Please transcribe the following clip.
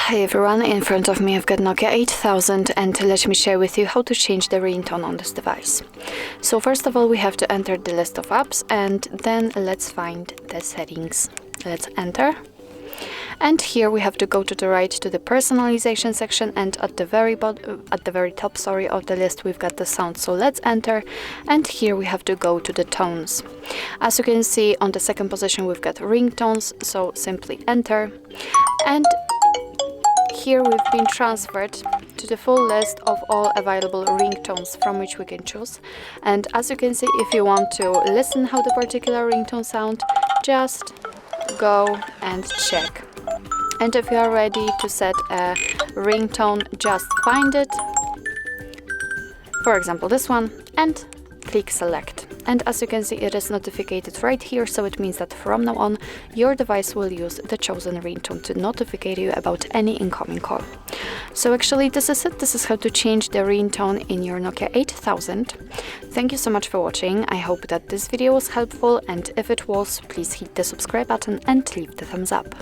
Hi everyone, in front of me I've got Nokia 8000 and let me share with you how to change the ringtone on this device. So first of all we have to enter the list of apps and then let's find the settings. Let's enter. And here we have to go to the right to the personalization section, and at the very top of the list we've got the sound. So let's enter, and here we have to go to the tones. As you can see, on the second position we've got ringtones, so simply enter. And here we've been transferred to the full list of all available ringtones from which we can choose. And as you can see, if you want to listen how the particular ringtone sound, just go and check. And if you are ready to set a ringtone, just find it, for example this one, and click select. And as you can see, it is notified right here, so it means that from now on your device will use the chosen ringtone to notify you about any incoming call. So actually this is it. This is how to change the ringtone in your Nokia 8000. Thank you so much for watching. I hope that this video was helpful, and if it was, please hit the subscribe button and leave the thumbs up.